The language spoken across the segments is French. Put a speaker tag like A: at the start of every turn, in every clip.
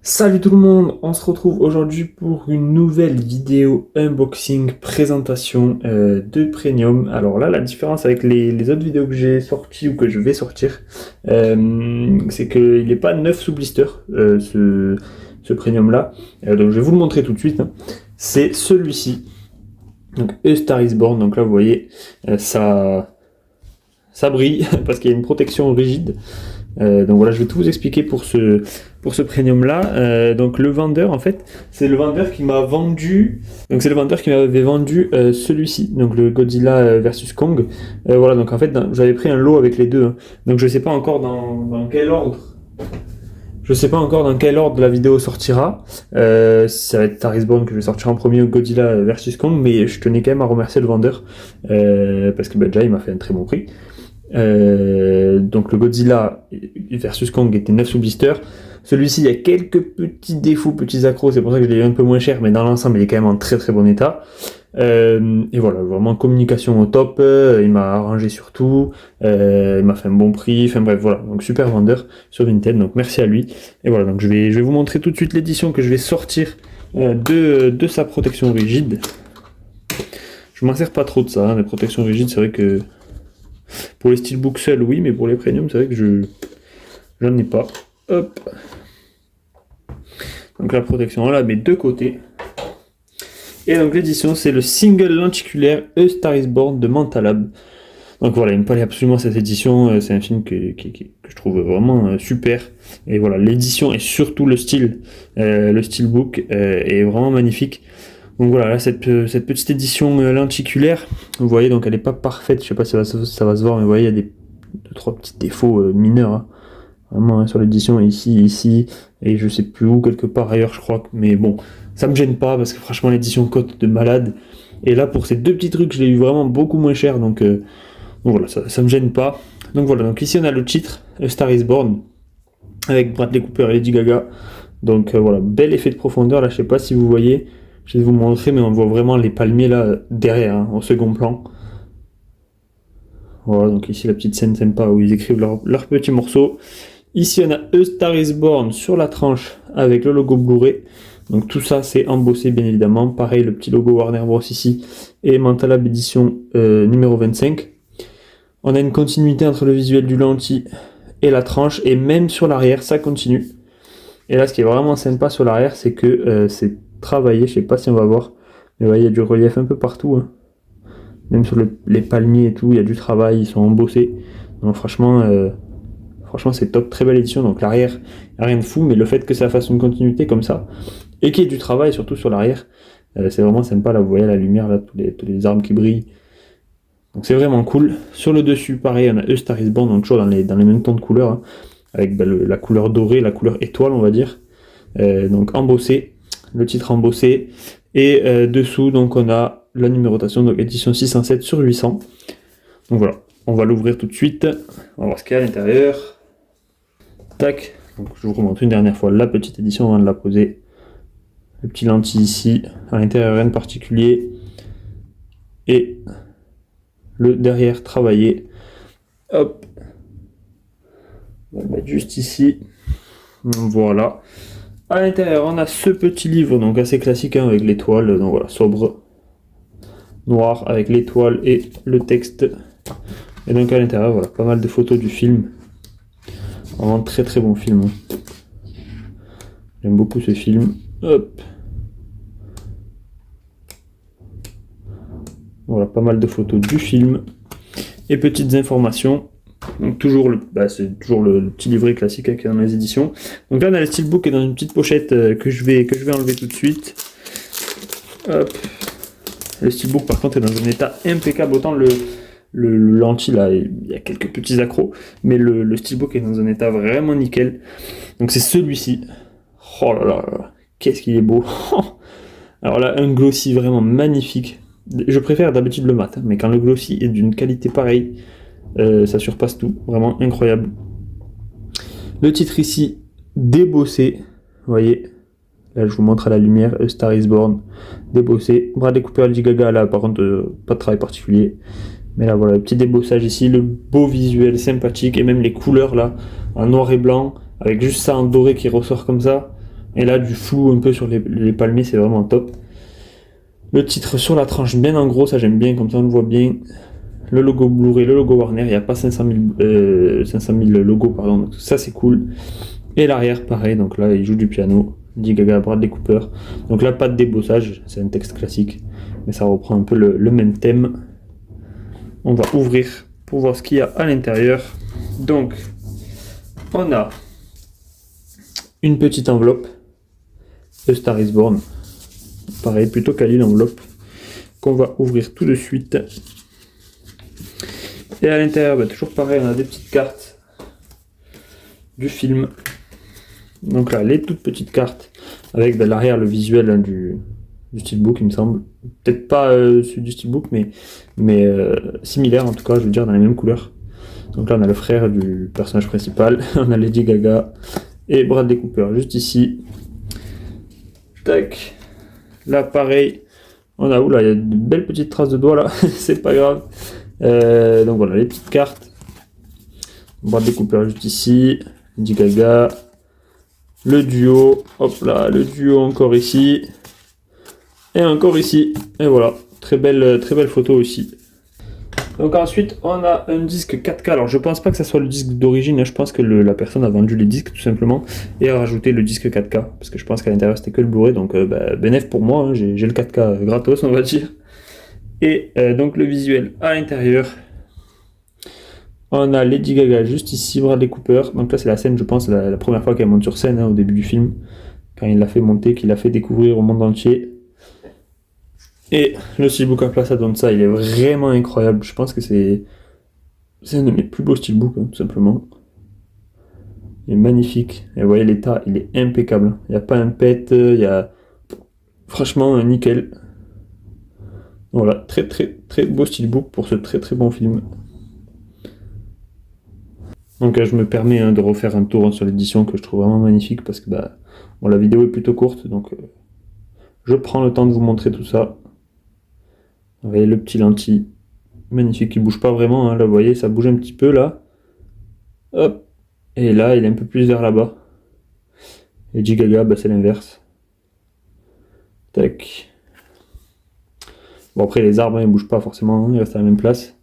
A: Salut tout le monde, on se retrouve aujourd'hui pour une nouvelle vidéo unboxing présentation de Premium. Alors là, la différence avec les autres vidéos que j'ai sorties ou que je vais sortir, c'est qu'il n'est pas neuf sous blister, ce Premium là. Donc je vais vous le montrer tout de suite, hein. C'est celui-ci, donc A Star is Born. Donc là vous voyez, ça brille parce qu'il y a une protection rigide. Donc voilà, je vais tout vous expliquer pour ce premium là. Donc le vendeur, en fait, c'est le vendeur qui m'a vendu. Donc c'est le vendeur qui m'avait vendu celui-ci, donc le Godzilla versus Kong. Voilà, donc en fait, j'avais pris un lot avec les deux, hein. Donc je sais pas encore dans quel ordre. Je sais pas encore dans quel ordre la vidéo sortira. Ça va être Star is Born que je vais sortir en premier, ou Godzilla versus Kong, mais je tenais quand même à remercier le vendeur parce que déjà il m'a fait un très bon prix. Donc le Godzilla versus Kong était 9 sous blister. Celui-ci, il y a quelques petits défauts, petits accros, c'est pour ça que je l'ai eu un peu moins cher, mais dans l'ensemble, il est quand même en très très bon état. Et voilà, vraiment communication au top, il m'a arrangé sur tout, il m'a fait un bon prix, enfin bref, voilà, donc super vendeur sur Vinted, donc merci à lui. Et voilà, donc je vais vous montrer tout de suite l'édition que je vais sortir de sa protection rigide. Je m'en sers pas trop de ça, hein, les protections rigides, c'est vrai que pour les steelbooks seuls, oui, mais pour les premium, c'est vrai que j'en ai pas. Hop. Donc la protection, là, mes deux côtés. Et donc l'édition, c'est le single lenticulaire A Star is Born de Mentalab. Donc voilà, il me fallait absolument cette édition. C'est un film que je trouve vraiment super. Et voilà, l'édition et surtout le steelbook est vraiment magnifique. Donc voilà, là, cette petite édition lenticulaire, vous voyez, donc elle n'est pas parfaite, je sais pas si ça va se voir, mais vous voyez, il y a deux, trois petits défauts mineurs, hein. Vraiment, hein, sur l'édition, ici, et je sais plus où, quelque part ailleurs, je crois, mais bon, ça me gêne pas, parce que franchement, l'édition cote de malade, et là, pour ces deux petits trucs, je l'ai eu vraiment beaucoup moins cher, donc voilà, ça me gêne pas. Donc voilà, donc ici, on a le titre, A Star is Born, avec Bradley Cooper et Lady Gaga, donc voilà, bel effet de profondeur, là, je sais pas si vous voyez. Je vais vous montrer, mais on voit vraiment les palmiers là derrière, hein, en second plan. Voilà, donc ici la petite scène sympa où ils écrivent leurs petits morceaux. Ici on a A Star is Born sur la tranche avec le logo Blu-ray. Donc tout ça c'est embossé bien évidemment. Pareil, le petit logo Warner Bros ici et Mentalab édition numéro 25. On a une continuité entre le visuel du lentille et la tranche, et même sur l'arrière ça continue. Et là ce qui est vraiment sympa sur l'arrière, c'est que c'est travaillé, je sais pas si on va voir, mais ouais, il y a du relief un peu partout, hein. Même sur les palmiers et tout, il y a du travail, ils sont embossés. Donc franchement c'est top, très belle édition. Donc l'arrière, rien de fou, mais le fait que ça fasse une continuité comme ça, et qu'il y ait du travail surtout sur l'arrière, c'est vraiment sympa. Là vous voyez la lumière, là, tous les arbres qui brillent. Donc c'est vraiment cool. Sur le dessus, pareil, on a A Star is Born, donc toujours dans les mêmes tons de couleurs, hein, avec la couleur dorée, la couleur étoile on va dire. Donc embossé, le titre embossé, et dessous donc on a la numérotation, donc édition 607 sur 800. Donc voilà, on va l'ouvrir tout de suite, on va voir ce qu'il y a à l'intérieur. Tac, donc je vous remontre une dernière fois la petite édition avant de la poser. Le petit lentille ici, à l'intérieur rien de particulier, et le derrière travaillé. Hop, on va le mettre juste ici, voilà. À l'intérieur, on a ce petit livre, donc assez classique, hein, avec l'étoile, donc voilà, sobre, noir, avec l'étoile et le texte. Et donc à l'intérieur, voilà, pas mal de photos du film. Vraiment très très bon film, hein. J'aime beaucoup ce film. Hop. Voilà, pas mal de photos du film. Et petites informations. Donc toujours c'est toujours le petit livret classique qu'il y a dans les éditions. Donc là on a le steelbook qui est dans une petite pochette que je vais enlever tout de suite. Hop. Le steelbook par contre est dans un état impeccable. Autant le lentille là, il y a quelques petits accros, mais le steelbook est dans un état vraiment nickel. Donc c'est celui-ci. Oh là là, qu'est-ce qu'il est beau. Alors là, un glossy vraiment magnifique. Je préfère d'habitude le mat, mais quand le glossy est d'une qualité pareille, ça surpasse tout, vraiment incroyable. Le titre ici, débossé, vous voyez, là je vous montre à la lumière, A Star is Born, débossé. Bradley Cooper, Lady Gaga, là par contre, pas de travail particulier. Mais là voilà, le petit débossage ici, le beau visuel sympathique, et même les couleurs là, en noir et blanc, avec juste ça en doré qui ressort comme ça. Et là, du flou un peu sur les palmiers, c'est vraiment top. Le titre sur la tranche bien en gros, ça j'aime bien, comme ça on le voit bien. Le logo Blu-ray, le logo Warner, il n'y a pas 500 000 logos, pardon, donc ça c'est cool. Et l'arrière, pareil, donc là il joue du piano, Lady Gaga, Bradley Cooper. Donc là, pas de débossage, c'est un texte classique, mais ça reprend un peu le même thème. On va ouvrir pour voir ce qu'il y a à l'intérieur. Donc, on a une petite enveloppe, A Star is Born. Pareil, plutôt quali l'enveloppe, qu'on va ouvrir tout de suite. Et à l'intérieur, toujours pareil, on a des petites cartes du film. Donc là, les toutes petites cartes, avec l'arrière, le visuel du steelbook, il me semble. Peut-être pas celui du steelbook, mais similaire en tout cas, je veux dire, dans les mêmes couleurs. Donc là, on a le frère du personnage principal, on a Lady Gaga et Bradley Cooper juste ici. Tac. Là, pareil, on a, oula, il y a de belles petites traces de doigts là, c'est pas grave. Donc voilà, les petites cartes. Bradley Cooper juste ici, Lady Gaga, le duo, hop là, le duo encore ici, et encore ici, et voilà, très belle photo aussi. Donc ensuite, on a un disque 4K. Alors je pense pas que ça soit le disque d'origine, hein. Je pense que la personne a vendu les disques tout simplement et a rajouté le disque 4K parce que je pense qu'à l'intérieur c'était que le Blu-ray, donc bénéf pour moi, hein. J'ai le 4K gratos on va dire. Et donc le visuel à l'intérieur, on a Lady Gaga juste ici, Bradley Cooper. Donc là c'est la scène, je pense, la première fois qu'elle monte sur scène, hein, au début du film, quand il l'a fait monter, qu'il l'a fait découvrir au monde entier. Et le steelbook à plat, ça donne ça, il est vraiment incroyable. Je pense que c'est un de mes plus beaux steelbooks, hein, tout simplement. Il est magnifique. Et vous voyez, l'état, il est impeccable. Il n'y a pas un pet, il y a franchement nickel. Voilà, très très très beau steelbook pour ce très très bon film. Donc je me permets, hein, de refaire un tour, hein, sur l'édition que je trouve vraiment magnifique parce que bon, la vidéo est plutôt courte, donc je prends le temps de vous montrer tout ça. Vous voyez le petit lentille, magnifique, qui bouge pas vraiment, hein, là vous voyez, ça bouge un petit peu là. Hop, et là il est un peu plus vers là-bas. Et Lady Gaga, c'est l'inverse. Tac. Bon après les arbres, hein, ils bougent pas forcément, hein, ils restent à la même place.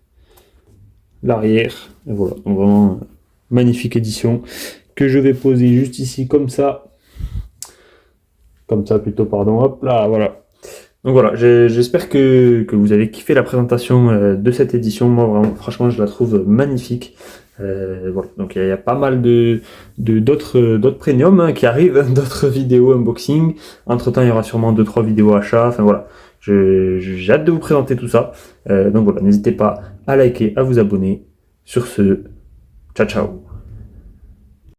A: L'arrière, et voilà, donc vraiment magnifique édition que je vais poser juste ici comme ça plutôt, pardon, hop là, voilà. Donc voilà, j'espère que vous avez kiffé la présentation de cette édition. Moi vraiment, franchement, je la trouve magnifique. Voilà. Donc il y a pas mal d'autres premiums, hein, qui arrivent, d'autres vidéos unboxing. Entre temps, il y aura sûrement 2-3 vidéos achats. Enfin voilà, j'ai hâte de vous présenter tout ça. Donc voilà, n'hésitez pas à liker, à vous abonner. Sur ce, ciao ciao.